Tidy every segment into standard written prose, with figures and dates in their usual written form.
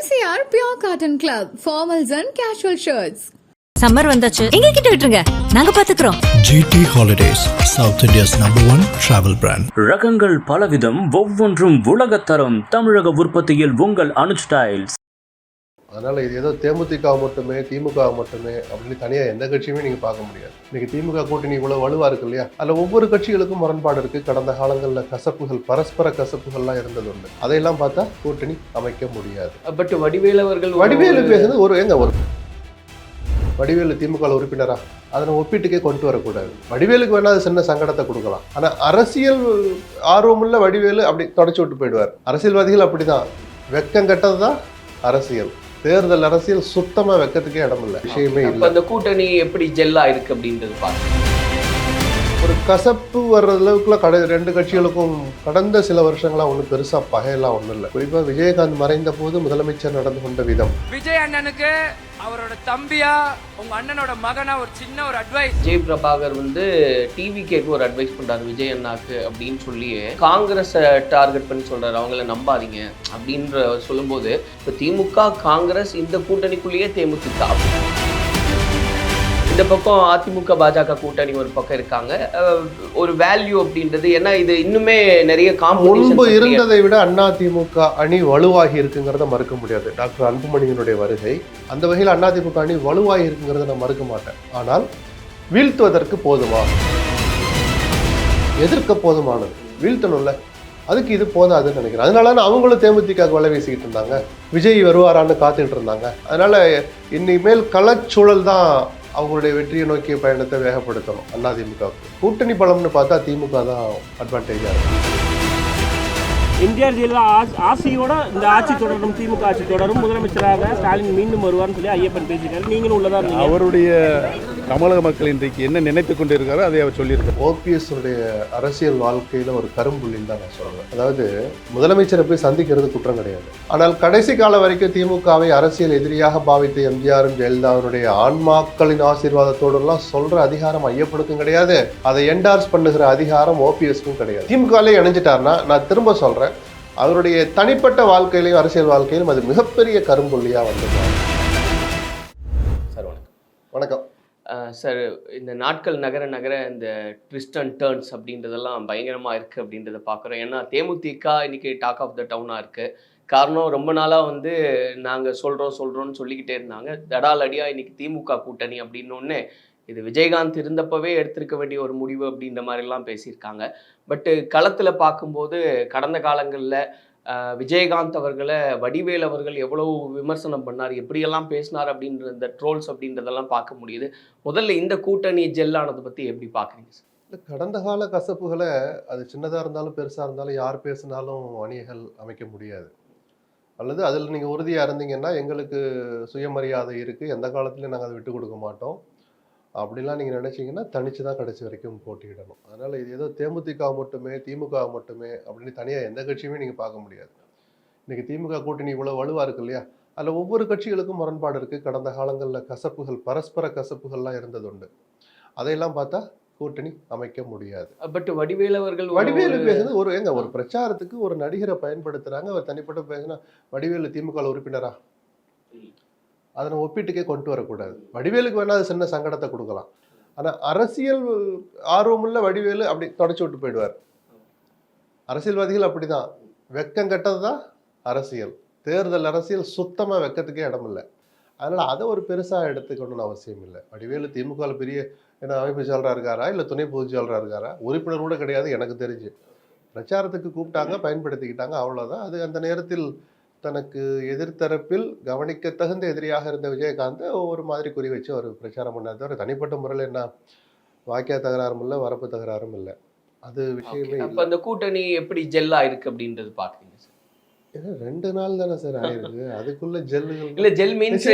MCR Pure Cotton Club, formals and casual shirts. Summer வந்தாச்சு, எங்க கிட்ட விட்டுருங்க, நாங்க பாத்துக்கிறோம். GT Holidays, South India's #1 travel brand. ரகங்கள் பலவிதம், ஒவ்வொன்றும் உலகத்தரம். தமிழக உற்பத்தியில் உங்கள் அனுஜ் ஸ்டைல்ஸ். அதனால் இது ஏதோ தேமுதிக மட்டுமே, திமுக மட்டுமே அப்படின்னு தனியாக எந்த கட்சியுமே நீங்கள் பார்க்க முடியாது. இன்றைக்கி திமுக கூட்டணி இவ்வளோ வலுவாக இருக்கு இல்லையா, அதில் ஒவ்வொரு கட்சிகளுக்கும் முரண்பாடு இருக்குது. கடந்த காலங்களில் கசப்புகள், பரஸ்பர கசப்புகள்லாம் இருந்தது உண்டு. அதையெல்லாம் பார்த்தா கூட்டணி அமைக்க முடியாது. பட் வடிவேலு பேசுறது ஒரு வடிவேலு திமுக உறுப்பினரா, அதனை ஒப்பீட்டுக்கே கொண்டு வரக்கூடாது. வடிவேலுக்கு வேணா அது சின்ன சங்கடத்தை கொடுக்கலாம். ஆனால் அரசியல் ஆர்வமுள்ள வடிவேலு அப்படி தொடச்சி விட்டு போயிடுவார். அரசியல்வாதிகள் அப்படிதான், வெக்கம் கெட்டது தான் அரசியல். தேர்தல் அரசியல் சுத்தமா வெக்கத்துக்கே இடமில்லை, விஷயமே இல்லை. அந்த கூட்டணி எப்படி ஜெல்லா இருக்கு அப்படின்றது பார்க்க ஒரு கசப்பு வர்ற அளவுக்குள்ள ரெண்டு கட்சிகளுக்கும் கடந்த சில வருஷங்களா ஒன்றும் பெருசா பகையெல்லாம் ஒன்றும் இல்லை. குறிப்பா விஜயகாந்த் மறைந்த போது முதலமைச்சர் நடந்து கொண்ட விதம், விஜய் அண்ணனுக்கு அவரோட தம்பியா உங்க அண்ணனோட மகனா ஒரு சின்ன ஒரு அட்வைஸ். விஜய் பிரபாகர் டிவிக்கு ஒரு அட்வைஸ் பண்றாரு விஜய் அண்ணாக்கு அப்படின்னு சொல்லி காங்கிரஸ் டார்கெட் பண்ணி சொல்றாரு, அவங்கள நம்பாதீங்க அப்படின்ற சொல்லும்போது இப்போ திமுக காங்கிரஸ் இந்த கூட்டணிக்குள்ளேயே தேமுதிக, இந்த பக்கம் அதிமுக பாஜக கூட்டணி ஒரு பக்கம் இருக்காங்க. ஒரு வேல்யூ அப்படின்றது ஏன்னா இது இன்னுமே நிறைய முன்பு இருந்ததை விட அதிமுக அணி வலுவாகி இருக்குங்கிறத மறுக்க முடியாது. டாக்டர் அன்புமணியினுடைய வருகை அந்த வகையில் அதிமுக அணி வலுவாகி இருக்குங்கிறத நான் மறுக்க மாட்டேன். ஆனால் வீழ்த்துவதற்கு போதுமா, எதிர்க்க போதுமானது, வீழ்த்தணும்ல, அதுக்கு இது போதாதுன்னு நினைக்கிறேன். அதனால அவங்களும் தேமுதிக வலை வீசிக்கிட்டு இருந்தாங்க, விஜய் வருவாரான்னு காத்துக்கிட்டு இருந்தாங்க. அதனால இனிமேல் களச்சூழல் தான் அவங்களுடைய வெற்றியை நோக்கிய பயணத்தை வேகப்படுத்தணும். அதிமுக கூட்டணி பலம்னு பார்த்தா திமுக தான் அட்வான்டேஜாக இருக்கும். எம்ஜிஆர் ஜெயலலிதா ஆசையோட இந்த ஆட்சி தொடரும், திமுக ஆட்சி தொடரும், முதலமைச்சராக ஸ்டாலின் மீண்டும் வருவார்னு சொல்லி ஐயப்பன் பேசியிருக்காரு. நீங்களும் உள்ளதா இருந்தீங்க. அவருடைய தமிழக மக்கள் இன்றைக்கு என்ன நினைத்து கொண்டு இருக்காரோ அதை அவர் சொல்லியிருக்காரு. ஓபிஎஸ் உடைய அரசியல் வாழ்க்கையில் ஒரு கரும்புள்ளின்னு தான் நான் சொல்றேன். அதாவது முதலமைச்சரை போய் சந்திக்கிறது குற்றம் கிடையாது. ஆனால் கடைசி காலம் வரைக்கும் திமுகவை அரசியல் எதிரியாக பாவித்த எம்ஜிஆரும் ஜெயலலிதாவுடைய ஆன்மாக்களின் ஆசீர்வாதத்தோடெல்லாம் சொல்ற அதிகாரம் ஐயப்பனுக்கும் கிடையாது. அதை என்டார்ஸ் பண்ணுகிற அதிகாரம் ஓபிஎஸ்க்கும் கிடையாது. திமுகவிலே இணைஞ்சிட்டாருன்னா, நான் திரும்ப சொல்றேன், அவருடைய தனிப்பட்ட வாழ்க்கையிலையும் அரசியல் வாழ்க்கையிலும் அது மிகப்பெரிய கரும்புள்ளியா வந்துருக்காங்க. சார் வணக்கம். சார், இந்த நாட்கள் நகர நகர இந்த ட்விஸ்ட் அண்ட் டர்ன்ஸ் அப்படின்றதெல்லாம் பயங்கரமாக இருக்குது அப்படின்றத பார்க்குறோம். ஏன்னா தேமுதிக இன்னைக்கு டாக் ஆஃப் த டவுனாக இருக்குது. காரணம், ரொம்ப நாளாக நாங்கள் சொல்கிறோன்னு சொல்லிக்கிட்டே இருந்தாங்க. தடால் அடியாக இன்னைக்கு திமுக கூட்டணி அப்படின்னோடனே இது விஜயகாந்த் இருந்தப்பவே எடுத்திருக்க வேண்டிய ஒரு முடிவு அப்படின்ற மாதிரிலாம் பேசியிருக்காங்க. பட்டு களத்தில் பார்க்கும்போது கடந்த காலங்களில் விஜயகாந்த் அவர்களை வடிவேல் அவர்கள் எவ்வளவு விமர்சனம் பண்ணார், எப்படியெல்லாம் பேசினார் அப்படின்ற இந்த ட்ரோல்ஸ் அப்படின்றதெல்லாம் பார்க்க முடியுது. முதல்ல இந்த கூட்டணி ஜெல்லானதை பற்றி எப்படி பார்க்குறீங்க சார்? கடந்த கால கசப்புகளை அது சின்னதாக இருந்தாலும் பெருசாக இருந்தாலும் யார் பேசினாலும் அணிகள் அமைக்க முடியாது. அல்லது அதில் நீங்கள் உறுதியாக இருந்தீங்கன்னா எங்களுக்கு சுயமரியாதை இருக்குது, எந்த காலத்துலையும் நாங்கள் அதை விட்டு கொடுக்க மாட்டோம் அப்படிலாம் நீங்கள் நினச்சிங்கன்னா தனிச்சு தான் கடைசி வரைக்கும் போட்டியிடணும். அதனால் இது ஏதோ தேமுதிக மட்டுமே, திமுக மட்டுமே அப்படின்னு தனியாக எந்த கட்சியுமே நீங்கள் பார்க்க முடியாது. இன்றைக்கி திமுக கூட்டணி இவ்வளோ வலுவாக இருக்கு இல்லையா, அதில் ஒவ்வொரு கட்சிகளுக்கும் முரண்பாடு இருக்குது. கடந்த காலங்களில் கசப்புகள், பரஸ்பர கசப்புகள்லாம் இருந்தது உண்டு. அதையெல்லாம் பார்த்தா கூட்டணி அமைக்க முடியாது. பட் வடிவேலு பேசுறது ஒரு பிரச்சாரத்துக்கு ஒரு நடிகரை பயன்படுத்துகிறாங்க. அவர் தனிப்பட்ட பேசினா வடிவேலு திமுக உறுப்பினரா, அதனை ஒப்பீட்டுக்கே கொண்டு வரக்கூடாது. வடிவேலுக்கு வேணா அது சின்ன சங்கடத்தை கொடுக்கலாம். ஆனால் அரசியல் ஆர்வமுள்ள வடிவேலு அப்படி தொடச்சி விட்டு போயிடுவார். அரசியல்வாதிகள் அப்படிதான், வெக்கம் கெட்டது தான் அரசியல். தேர்தல் அரசியல் சுத்தமாக வெக்கத்துக்கே இடமில்லை. அதனால் அதை ஒரு பெருசாக எடுத்துக்கணும்னு அவசியம் இல்லை. வடிவேலு திமுகவில் பெரிய என்ன அமைப்பு செயலராக இருக்காரா, இல்லை துணை பொதுச் செயலராக இருக்காரா, உறுப்பினர் கூட கிடையாது எனக்கு தெரிஞ்சு. பிரச்சாரத்துக்கு கூப்பிட்டாங்க, பயன்படுத்திக்கிட்டாங்க, அவ்வளோதான். அது அந்த நேரத்தில் தனக்கு எதிர்த்தரப்பில் கவனிக்க தகுந்த எதிரியாக இருந்த விஜயகாந்த் ஒரு மாதிரி குறி வச்சு அவர் பிரச்சாரம் பண்ணார். தவிர தனிப்பட்ட முறையில் என்ன வாக்கிய தகராறும் இல்லை, வரப்பு தகராறும் இல்லை. அது விஷயமே. அப்போ அந்த கூட்டணி எப்படி ஜெல்லா இருக்கு அப்படின்றது பார்க்குறீங்க சார்? 2 நாள் தானே சார் ஆயிருக்கு, அதுக்குள்ள ஜெல்லுகள் இல்லை. ஜெல் மீன்ஸ்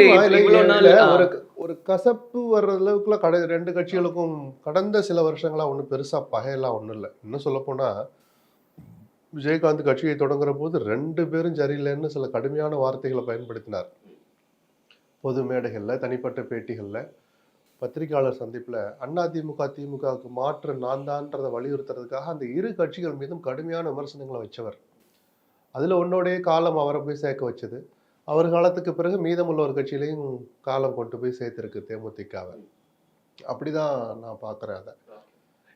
ஒரு கசப்பு வர்ற அளவுக்குள்ள ரெண்டு கட்சிகளுக்கும் கடந்த சில வருஷங்களா ஒன்றும் பெருசா பகையெல்லாம் ஒன்றும் இல்லை. இன்னும் சொல்லப்போனால் விஜயகாந்த் கட்சியை தொடங்குற போது 2 பேரும் சரியில்லைன்னு சில கடுமையான வார்த்தைகளை பயன்படுத்தினார். பொது மேடைகளில், தனிப்பட்ட பேட்டிகளில், பத்திரிகையாளர் சந்திப்பில் அதிமுக திமுகவுக்கு மாற்று நான் தான்றதை வலியுறுத்துறதுக்காக அந்த இரு கட்சிகள் மீதும் கடுமையான விமர்சனங்களை வச்சவர். அதில் ஒன்னோடைய காலம் அவரை போய் சேர்க்க வச்சது. அவர் காலத்துக்கு பிறகு மீதமுள்ள ஒரு கட்சியிலையும் காலம் கொண்டு போய் சேர்த்துருக்கு தேமுதிகவை. அப்படிதான் நான் பார்க்குறேன் அதை.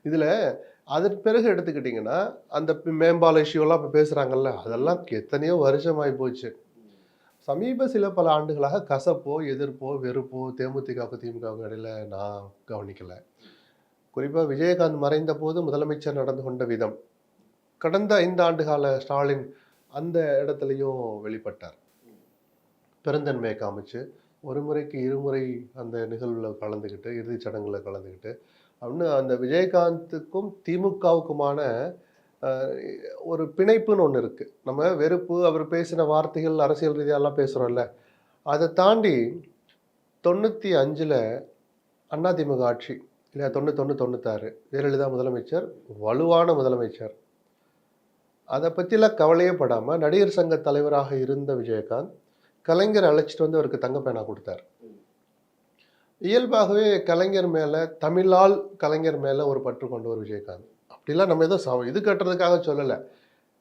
இதில் அதற்கு பிறகு எடுத்துக்கிட்டிங்கன்னா அந்த மேம்பால இஷ்யூலாம் இப்போ பேசுகிறாங்கல்ல, அதெல்லாம் எத்தனையோ வருஷமாகி போச்சு. சமீப பல ஆண்டுகளாக கசப்போ எதிர்ப்போ வெறுப்போ தேமுதிகவுக்கு திமுகவுக்கு இடையில நான் கவனிக்கலை. குறிப்பாக விஜயகாந்த் மறைந்த போது முதலமைச்சர் நடந்து கொண்ட விதம் கடந்த 5 ஆண்டுகால ஸ்டாலின் அந்த இடத்துலையும் வெளிப்பட்டார். பெருந்தன்மையை காமிச்சு ஒரு முறைக்கு இருமுறை அந்த நிகழ்வில் கலந்துக்கிட்டு இறுதிச் சடங்குல கலந்துக்கிட்டு அப்படின்னு அந்த விஜயகாந்துக்கும் திமுகவுக்குமான ஒரு பிணைப்புன்னு ஒன்று இருக்குது. நம்ம வெறுப்பு அவர் பேசின வார்த்தைகள் அரசியல் ரீதியாலாம் பேசுகிறோம்ல, அதை தாண்டி 95 அதிமுக ஆட்சி இல்லையா, 91 96 ஜெயலலிதா முதலமைச்சர், வலுவான முதலமைச்சர். அதை பற்றிலாம் கவலையே படாமல் நடிகர் சங்க தலைவராக இருந்த விஜயகாந்த் கலைஞர் அழைச்சிட்டு வந்து அவருக்கு தங்கப்பேனா கொடுத்தார். இயல்பாகவே கலைஞர் மேலே, தமிழால் கலைஞர் மேலே ஒரு பற்று கொண்டவர் விஜயகாந்த். அப்படிலாம் நம்ம ஏதோ இது கட்டுறதுக்காக சொல்லலை.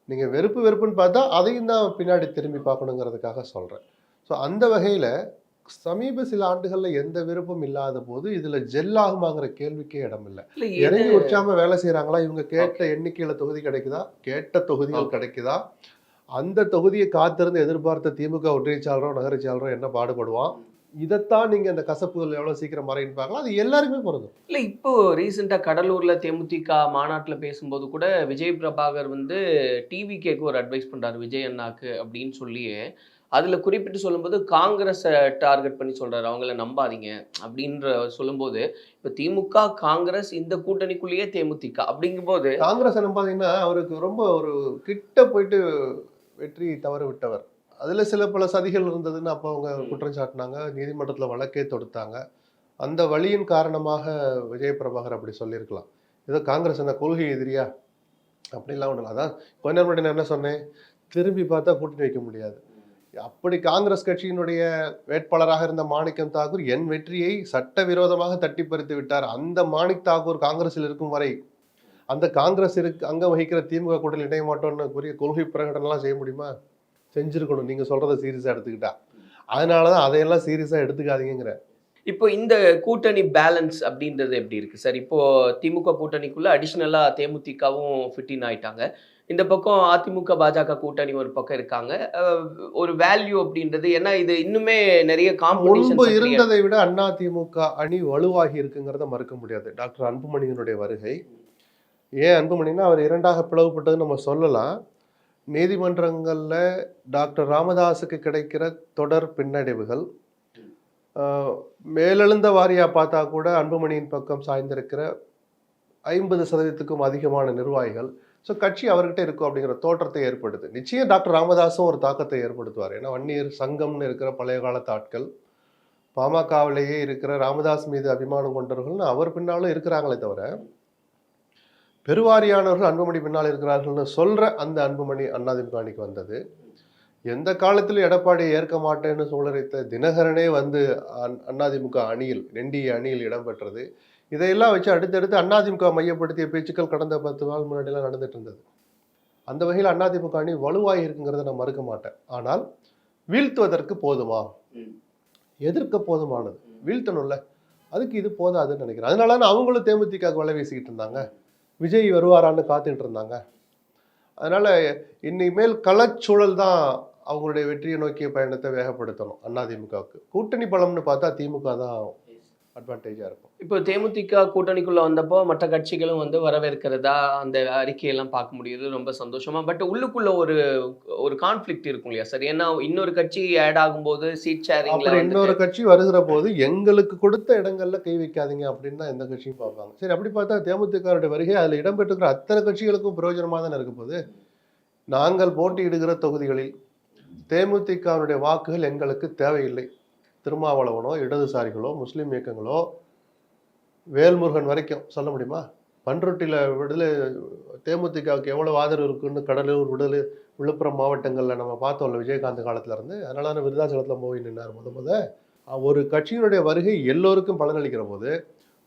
நீங்கள் வெறுப்புன்னு பார்த்தா அதையும் தான் பின்னாடி திரும்பி பார்க்கணுங்கிறதுக்காக சொல்கிறேன். ஸோ அந்த வகையில் சமீப சில ஆண்டுகளில் எந்த விருப்பம் இல்லாத போது இதில் ஜெல்லாகுமாங்கிற கேள்விக்கே இடம் இல்லை. இறங்கி உற்சாம வேலை செய்கிறாங்களா, இவங்க கேட்ட எண்ணிக்கையில் தொகுதி கிடைக்குதா, கேட்ட தொகுதிகள் கிடைக்குதா, அந்த தொகுதியை காத்திருந்து எதிர்பார்த்த திமுக ஒன்றியச்சாளரோ நகரச்சாளரோ என்ன பாடுபடுவான், இதைத்தான் நீங்கள் இந்த கசப்புகள் எவ்வளோ சீக்கிரம் மறைன்னு பார்க்கலாம். அது எல்லாருமே பொருந்தும். இல்லை, இப்போ ரீசெண்டாக கடலூரில் தேமுதிக மாநாட்டில் பேசும்போது கூட விஜய் பிரபாகர் வந்து டிவிகேக்கு ஒரு அட்வைஸ் பண்ணுறாரு விஜய் அண்ணாக்கு அப்படின்னு சொல்லியே அதில் குறிப்பிட்டு சொல்லும்போது காங்கிரஸை டார்கெட் பண்ணி சொல்கிறாரு, அவங்கள நம்பாதீங்க அப்படின்ற சொல்லும்போது இப்போ திமுக காங்கிரஸ் இந்த கூட்டணிக்குள்ளேயே தேமுதிக அப்படிங்கும்போது காங்கிரஸை நம்பாதீங்கன்னா அவருக்கு ரொம்ப ஒரு கிட்ட போயிட்டு வெற்றி தவற விட்டவர். அதில் பல சதிகள் இருந்ததுன்னு அப்போ அவங்க குற்றம் சாட்டினாங்க, நீதிமன்றத்தில் வழக்கே தொடுத்தாங்க. அந்த வழியின் காரணமாக விஜய் பிரபாகர் அப்படி சொல்லியிருக்கலாம். ஏதோ காங்கிரஸ் என்ன கொள்கை எதிரியா அப்படிலாம் ஒன்றும். அதான் கொஞ்ச நேரம் முன்னாடி நான் என்ன சொன்னேன், திரும்பி பார்த்தா கூட்டணி வைக்க முடியாது. அப்படி காங்கிரஸ் கட்சியினுடைய வேட்பாளராக இருந்த மாணிக்கம் தாக்கூர் என் வெற்றியை சட்டவிரோதமாக தட்டி பறித்து விட்டார். அந்த மாணிக் தாக்கூர் காங்கிரஸில் இருக்கும் வரை அந்த காங்கிரஸ் அங்கம் வகிக்கிற திமுக கூட்டணியில் இணைய மாட்டோம்னு கூறிய கொள்கை பிரகடனம்லாம் செய்ய முடியுமா? செஞ்சுருக்கணும், நீங்கள் சொல்கிறத சீரியஸாக எடுத்துக்கிட்டா. அதனால தான் அதையெல்லாம் சீரியஸாக எடுத்துக்காதீங்கிற. இப்போ இந்த கூட்டணி பேலன்ஸ் அப்படின்றது எப்படி இருக்குது சார்? இப்போது திமுக கூட்டணிக்குள்ளே அடிஷ்னலாக தேமுதிகவும் ஃபிட்டின் ஆகிட்டாங்க. இந்த பக்கம் அதிமுக பாஜக கூட்டணி ஒரு பக்கம் இருக்காங்க. ஒரு வேல்யூ அப்படின்றது ஏன்னா இது இன்னுமே நிறைய காம்படிஷன் இருந்ததை விட அதிமுக அணி வலுவாகி இருக்குங்கிறத மறுக்க முடியாது. டாக்டர் அன்புமணியினுடைய வருகை, ஏன் அன்புமணின்னா அவர் 2ஆக பிளவுபட்டது நம்ம சொல்லலாம். நீதிமன்றங்களில் டாக்டர் ராமதாஸுக்கு கிடைக்கிற தொடர் பின்னடைவுகள், மேலெழுந்த வாரியாக பார்த்தா கூட அன்புமணியின் பக்கம் சாய்ந்திருக்கிற 50% அதிகமான நிர்வாகிகள். ஸோ கட்சி அவர்கிட்ட இருக்கும் அப்படிங்கிற தோற்றத்தை ஏற்படுது. நிச்சயம் டாக்டர் ராமதாஸும் ஒரு தாக்கத்தை ஏற்படுத்துவார். ஏன்னா வன்னியர் சங்கம்னு இருக்கிற பழைய காலத்து ஆட்கள், பாமகவிலேயே இருக்கிற ராமதாஸ் மீது அபிமானம் கொண்டவர்கள்னு அவர் பின்னாலும் இருக்கிறாங்களே தவிர பெருவாரியானவர்கள் அன்புமணி பின்னால் இருக்கிறார்கள்னு சொல்கிற அந்த அன்புமணி அதிமுக அணிக்கு வந்தது. எந்த காலத்திலும் எடப்பாடியை ஏற்க மாட்டேன்னு சூழலைத்த தினகரனே வந்து அதிமுக அணியில் NDA அணியில் இடம்பெற்றது. இதையெல்லாம் வச்சு அடுத்தடுத்து அதிமுக மையப்படுத்திய பேச்சுக்கள் கடந்த 10 நாள் முன்னாடிலாம் நடந்துட்டு இருந்தது. அந்த வகையில் அதிமுக அணி வலுவாகி இருக்குங்கிறத நான் மறுக்க மாட்டேன். ஆனால் வீழ்த்துவதற்கு போதுமா, எதிர்க்க போதுமானது, வீழ்த்தணும்ல, அதுக்கு இது போதாதுன்னு நினைக்கிறேன். அதனால அவங்களும் தேமுதிக வலை வீசிக்கிட்டு இருந்தாங்க, விஜய் வருவாரான்னு காத்துக்கிட்டு இருந்தாங்க. அதனால இனிமேல் களச்சூழல் தான் அவங்களுடைய வெற்றியை நோக்கிய பயணத்தை வேகப்படுத்தணும். அதிமுகவுக்கு கூட்டணி பலம்னு பார்த்தா திமுக தான் அட்வான்டேஜாக இருக்கும். இப்போ தேமுதிக கூட்டணிக்குள்ளே வந்தப்போ மற்ற கட்சிகளும் வந்து வரவேற்கிறதா அந்த அறிக்கையெல்லாம் பார்க்க முடியுது, ரொம்ப சந்தோஷமா. பட் உள்ளுக்குள்ள ஒரு கான்ஃப்ளிக்ட் இருக்கும் இல்லையா சார்? ஏன்னா இன்னொரு கட்சி ஆட் ஆகும்போது சீட் ஷேரிங்ல இன்னொரு கட்சி வருகிற போது எங்களுக்கு கொடுத்த இடங்கள்ல கை வைக்காதீங்க அப்படின்னு தான் எந்த கட்சியும் பார்ப்பாங்க. சரி, அப்படி பார்த்தா தேமுதிகவுடைய வருகை அதில் இடம்பெற்றுக்கிற அத்தனை கட்சிகளுக்கும் பிரயோஜனமாக தானே இருக்க போது. நாங்கள் போட்டியிடுகிற தொகுதிகளில் தேமுதிகவுடைய வாக்குகள் எங்களுக்கு தேவையில்லை. திருமாவளவனோ இடதுசாரிகளோ முஸ்லீம் இயக்கங்களோ வேல்முருகன் வரைக்கும் சொல்ல முடியுமா? பன்ருட்டியில் விடுதலை தேமுதிகவுக்கு எவ்வளோ ஆதரவு இருக்குன்னு கடலூர், விழுப்புரம் மாவட்டங்களில் நம்ம பார்த்தோம்ல விஜயகாந்த் காலத்துல இருந்து. அதனால விருதாச்சலத்தில் போய் நின்னார். ஒரு கட்சியினுடைய வருகை எல்லோருக்கும் பலனளிக்கிற போது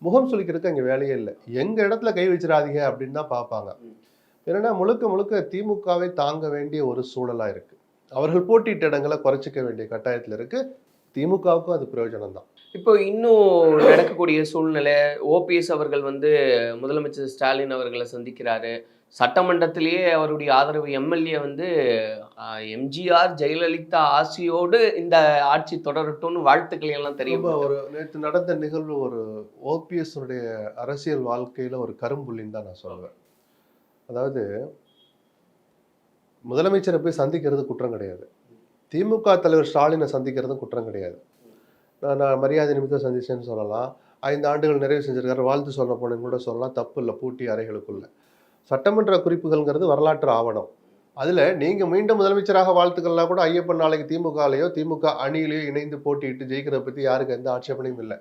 முகம் சுளிக்கிறதுக்கு அங்கே வேலையே இல்லை. எங்கள் இடத்துல கை வச்சிடாதீங்க அப்படின்னு தான் பார்ப்பாங்க. ஏன்னா முழுக்க முழுக்க திமுகவை தாங்க வேண்டிய ஒரு சூழலாக இருக்குது. அவர்கள் போட்டியிட்ட இடங்களை குறைச்சிக்க வேண்டிய கட்டாயத்தில் இருக்கு. திமுகவுக்கும் அது பிரயோஜனம் தான். இப்போ இன்னும் நடக்கக்கூடிய சூழ்நிலை, ஓபிஎஸ் அவர்கள் வந்து முதலமைச்சர் ஸ்டாலின் அவர்களை சந்திக்கிறாரு. சட்டமன்றத்திலேயே அவருடைய ஆதரவு எம்எல்ஏ வந்து எம்ஜிஆர் ஜெயலலிதா ஆசியோடு இந்த ஆட்சி தொடரட்டும்னு வாழ்த்துக்களை எல்லாம் தெரியும். ஒரு நேற்று நடந்த நிகழ்வு ஒரு ஓபிஎஸ் அரசியல் வாழ்க்கையில ஒரு கரும்புள்ளின்னு தான் நான் சொல்லுவேன். அதாவது முதலமைச்சரை போய் சந்திக்கிறது குற்றம் கிடையாது, திமுக தலைவர் ஸ்டாலினை சந்திக்கிறதும் குற்றம் கிடையாது. நான் மரியாதை நிமித்தம் சந்திச்சேன்னு சொல்லலாம், 5 ஆண்டுகள் நிறைவு செஞ்சிருக்காரு, வாழ்த்து சொல்ல போனேன்னு கூட சொல்லலாம், தப்பு இல்லை. பூட்டி அறைகளுக்குள்ள சட்டமன்ற குறிப்புகள்ங்கிறது வரலாற்று ஆவணம். அதில் நீங்கள் மீண்டும் முதலமைச்சராக வாழ்த்துக்கள்லாம் கூட ஐயப்பன் நாளைக்கு திமுகலையோ திமுக அணியிலையோ இணைந்து போட்டியிட்டு ஜெயிக்கிறத பற்றி யாருக்கு எந்த ஆட்சேபனையும் இல்லை.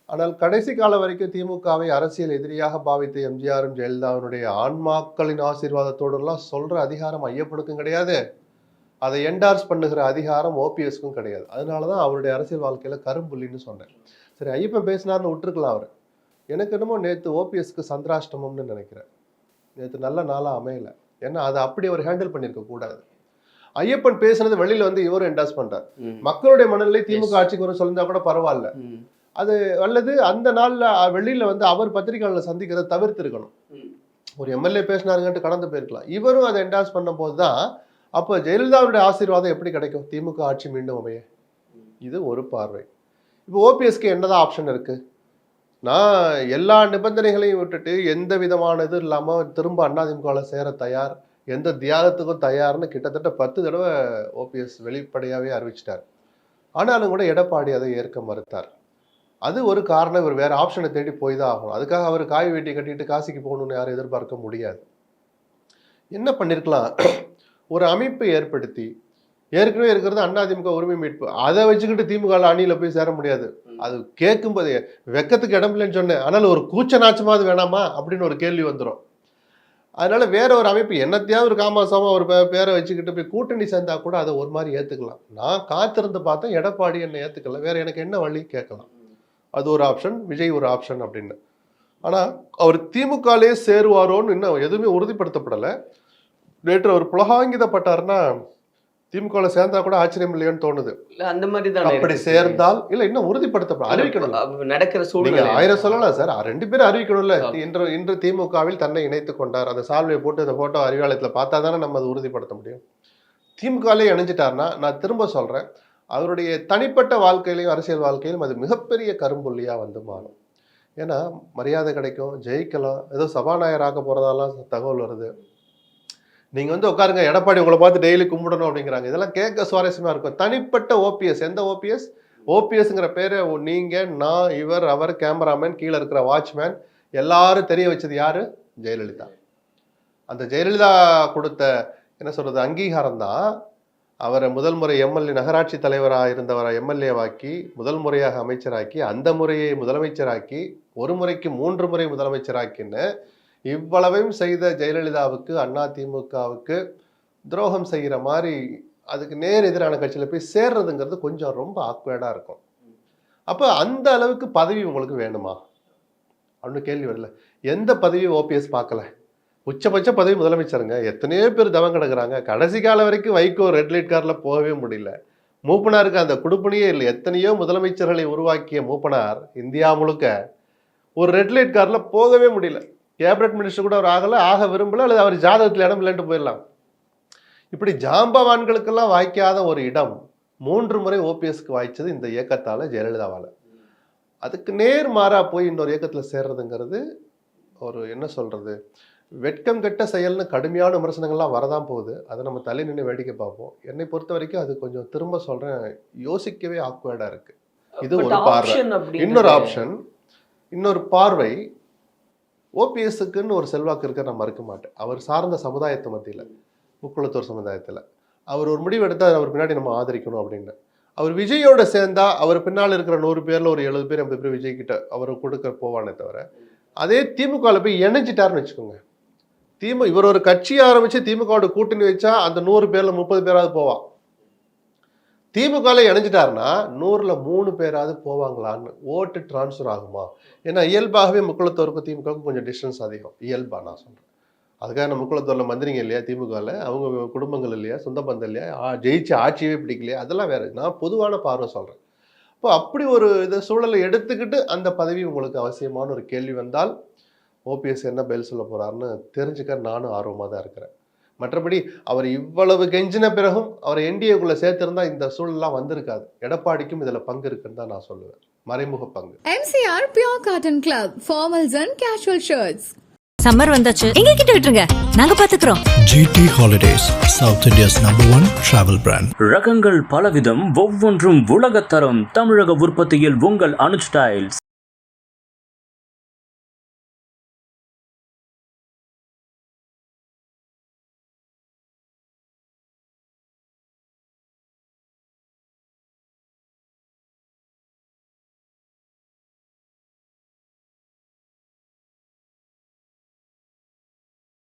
ஆனால் கடைசி காலம் வரைக்கும் திமுகவை அரசியல் எதிரியாக பாவித்த எம்ஜிஆரும் ஜெயலலிதாவினுடைய ஆன்மாக்களின் ஆசீர்வாதத்தோடெல்லாம் சொல்கிற அதிகாரம் ஐயப்பனுக்கும் கிடையாது, அதை என்டார்ஸ் பண்ணுகிற அதிகாரம் ஓபிஎஸ்க்கும் கிடையாது. அதனால தான் அவருடைய அரசியல் வாழ்க்கையில் கரும்புள்ளின்னு சொன்னேன். சரி, ஐயப்பன் பேசினார்னு விட்டுருக்கலாம். அவர் எனக்கு என்னமோ நேற்று ஓபிஎஸ்க்கு சந்திராஷ்டமம்னு நினைக்கிறேன். நேற்று நல்ல நாளாக அமையலை. ஏன்னா அதை அப்படி அவர் ஹேண்டில் பண்ணியிருக்க கூடாது. ஐயப்பன் பேசுனது வெளியில் வந்து இவரும் என்டார்ஸ் பண்ணுறார். மக்களுடைய மனநிலை திமுக ஆட்சிக்கு வரும் சொல்லியிருந்தா கூட பரவாயில்ல, அது அல்லது அந்த நாளில் வெளியில் வந்து அவர் பத்திரிகையாளர்களை சந்திக்கிறத தவிர்த்து இருக்கணும். ஒரு எம்எல்ஏ பேசினாருங்கன்ட்டு கடந்து போயிருக்கலாம். இவரும் அதை என்டார்ஸ் பண்ணும் போது தான் அப்போ ஜெயலலிதாவுடைய ஆசீர்வாதம் எப்படி கிடைக்கும் திமுக ஆட்சி மீண்டும் அமைய? இது ஒரு பார்வை. இப்போ ஓபிஎஸ்க்கு என்னதான் ஆப்ஷன் இருக்கு? நான் எல்லா நிபந்தனைகளையும் விட்டுட்டு எந்த விதமான இது இல்லாமல் திரும்ப அதிமுகவில் சேர தயார், எந்த தியாகத்துக்கும் தயார்னு கிட்டத்தட்ட 10 தடவை ஓபிஎஸ் வெளிப்படையாகவே அறிவிச்சிட்டார். ஆனாலும் கூட எடப்பாடி அதை ஏற்க மறுத்தார். அது ஒரு காரணம். இவர் வேற ஆப்ஷனை தேடி போய் தான் ஆகணும். அதுக்காக அவர் காய் வெட்டி கட்டிட்டு காசிக்கு போகணும்னு யாரும் எதிர்பார்க்க முடியாது. என்ன பண்ணியிருக்கலாம், ஒரு அமைப்பை ஏற்படுத்தி, ஏற்கனவே இருக்கிறது அதிமுக உரிமை மீட்பு, அதை வச்சுக்கிட்டு திமுக அணியில போய் சேர முடியாது. அது கேட்கும்போது வெக்கத்துக்கு இடம் இல்லைன்னு சொன்னேன், ஆனால் ஒரு கூச்ச நாச்சமாவது வேணாமா அப்படின்னு ஒரு கேள்வி வந்துடும். அதனால வேற ஒரு அமைப்பு என்னத்தையாவது ஒரு காமாசமா ஒரு பேரை வச்சுக்கிட்டு போய் கூட்டணி சேர்ந்தா கூட அதை ஒரு மாதிரி ஏத்துக்கலாம். நான் காத்திருந்து பார்த்தேன், எடப்பாடி என்னை ஏத்துக்கல, வேற எனக்கு என்ன வழி கேட்கலாம். அது ஒரு ஆப்ஷன், விஜய் ஒரு ஆப்ஷன் அப்படின்னு. ஆனா அவர் திமுகலே சேருவாரோன்னு இன்னும் எதுவுமே உறுதிப்படுத்தப்படலை. நேற்று அவர் புலகாங்கிதப்பட்டாருன்னா திமுக சேர்ந்தா கூட ஆச்சரியம் இல்லையோன்னு தோணுது. அந்த மாதிரி தான் அப்படி சேர்ந்தால் இல்ல இன்னும் உறுதிப்படுத்தப்படும், அறிவிக்கணும். நடக்கிற சூழ்நிலை 1000 சொல்லலாம் சார், 2 பேரும் அறிவிக்கணும்ல. இன்று திமுகவில் தன்னை இணைத்துக் கொண்டார், அந்த சால்வையை போட்டு அந்த போட்டோ அறிவாலயத்தில் பார்த்தா தானே நம்ம அதை உறுதிப்படுத்த முடியும். திமுகலே இணைஞ்சிட்டாருன்னா நான் திரும்ப சொல்றேன், அவருடைய தனிப்பட்ட வாழ்க்கையிலையும் அரசியல் வாழ்க்கையிலும் அது மிகப்பெரிய கரும்புள்ளியா வந்து மாறும். ஏன்னா மரியாதை கிடைக்கும், ஜெயிக்கலாம், ஏதோ சபாநாயகராக போறதாலாம் தகவல் வருது. நீங்க வந்து உட்காருங்க, எடப்பாடி உங்களை பார்த்து டெய்லி கும்பிடணும் அப்படிங்கிறாங்க. இதெல்லாம் கேட்க சுவாரஸ்யமா இருக்கும். தனிப்பட்ட ஓபிஎஸ், எந்த ஓபிஎஸ்? ஓபிஎஸ்ங்கிற பேரை நீங்க, நான், இவர், அவர், கேமராமேன், கீழே இருக்கிற வாட்ச்மேன் எல்லாரும் தெரிய வச்சது யாரு? ஜெயலலிதா. அந்த ஜெயலலிதா கொடுத்த என்ன சொல்றது அங்கீகாரம் தான் அவரை முதல் முறை எம்எல்ஏ, நகராட்சி தலைவராக இருந்தவரை எம்எல்ஏவாக்கி, முதல் முறையாக அமைச்சராக்கி, அந்த முறையை முதலமைச்சராக்கி, ஒரு முறைக்கு 3 முறை முதலமைச்சராக்கின்னு இவ்வளவையும் செய்த ஜெயலலிதாவுக்கு அதிமுகவுக்கு துரோகம் செய்கிற மாதிரி அதுக்கு நேர் எதிரான கட்சியில போய் சேர்றதுங்கிறது கொஞ்சம் ரொம்ப ஆக்வேர்டா இருக்கும். அப்ப அந்த அளவுக்கு பதவி உங்களுக்கு வேணுமா அப்படின்னு கேள்வி வரல. எந்த பதவி ஓபிஎஸ் பார்க்கல? உச்சபட்ச பதவி முதலமைச்சருங்க. எத்தனையோ பேர் தவம் கிடக்குறாங்க. கடைசி காலம் வரைக்கும் வைகோ ரெட் லைட் கார்ல போகவே முடியல. மூப்பனாருக்கு அந்த குடுப்பனையே இல்லை. எத்தனையோ முதலமைச்சர்களை உருவாக்கிய மூப்பனார் இந்தியா முழுக்க ஒரு ரெட் லைட் கார்ல போகவே முடியல. கேபினட் மினிஸ்டர் கூட அவர் ஆகலை, ஆக விரும்பல, அல்லது அவர் ஜாதகத்தில் இடம் இல்லைன்ட்டு போயிடலாம். இப்படி ஜாம்பவான்களுக்கெல்லாம் வாய்க்காத ஒரு இடம் 3 முறை ஓபிஎஸ்க்கு வாய்ச்சது இந்த இயக்கத்தால், ஜெயலலிதாவால். அதுக்கு நேர் மாறா போய் இன்னொரு இயக்கத்தில் சேர்றதுங்கிறது ஒரு என்ன சொல்றது வெட்கம் கெட்ட செயல்னு கடுமையான விமர்சனங்கள்லாம் வரதான் போகுது. அதை நம்ம தள்ளி நின்று வேடிக்கை பார்ப்போம். என்னை பொறுத்த வரைக்கும் அது கொஞ்சம் திரும்ப சொல்றேன், யோசிக்கவே ஆக்வர்டா இருக்கு. இது ஒரு பார்வை. இன்னொரு ஆப்ஷன், இன்னொரு பார்வை, ஓபிஎஸ்க்குன்னு ஒரு செல்வாக்கு இருக்க நான் மறுக்க மாட்டேன். அவர் சார்ந்த சமுதாயத்தை மத்தியில், முக்குளத்தூர் சமுதாயத்தில் அவர் ஒரு முடிவு எடுத்தால் அவர் பின்னாடி நம்ம ஆதரிக்கணும் அப்படின்னு. அவர் விஜயோட சேர்ந்தா அவர் பின்னால் இருக்கிற 100 பேர்ல ஒரு 70 பேர் 80 பேர் விஜய் கிட்ட அவர் கொடுக்க போவானே தவிர, அதே திமுகவில் போய் இணைஞ்சிட்டாருன்னு வச்சுக்கோங்க. இவர் ஒரு கட்சி ஆரம்பிச்சு திமுகவோட கூட்டணி வச்சா அந்த 100 பேர்ல 30 பேராவது போவான். திமுகவில் இணைஞ்சிட்டாருன்னா 100ல் 3 பேராவது போவாங்களான்னு ஓட்டு டிரான்ஸ்ஃபர் ஆகுமா? ஏன்னா இயல்பாகவே முக்குளத்தோருக்கும் திமுகவுக்கும் கொஞ்சம் டிஸ்டன்ஸ் அதிகம், இயல்பா நான் சொல்றேன். அதுக்காக நம்ம முக்குளத்தூரில் மந்திரிங்க இல்லையா திமுகவில், அவங்க குடும்பங்கள் இல்லையா, சொந்த பந்தம் இல்லையா, ஜெயிச்சு ஆட்சியவே பிடிக்கலையா, அதெல்லாம் வேறு. நான் பொதுவான பார்வை சொல்கிறேன். இப்போ அப்படி ஒரு சூழலை எடுத்துக்கிட்டு அந்த பதவி உங்களுக்கு அவசியமான ஒரு கேள்வி வந்தால் ஓபிஎஸ் என்ன பதில் சொல்ல போகிறாருன்னு தெரிஞ்சுக்க நானும் ஆர்வமாக தான் இருக்கிறேன். மற்றபடி அவர் இவ்வளவு கெஞ்சின பிறகும் அவர் என்டிஏக்குள்ளே சேர்த்திருந்தா இந்த சூழலாம் வந்திருக்காது. எடப்பாடிக்கும் இதில் பங்கு இருக்குன்னு தான் நான் சொல்லுவேன், மறைமுக பங்கு. MCR Pure Cotton Club, formals and casual shirts. Summer வந்தாச்சு, எங்க கிட்ட விட்டுருங்க, நாங்க பாத்துக்கிறோம். GT Holidays, South India's #1 travel brand. ரகங்கள் பலவிதம், ஒவ்வொன்றும் உலகத்தரம். தமிழக உற்பத்தியில் உங்கள் அனுஜ் டைல்ஸ்.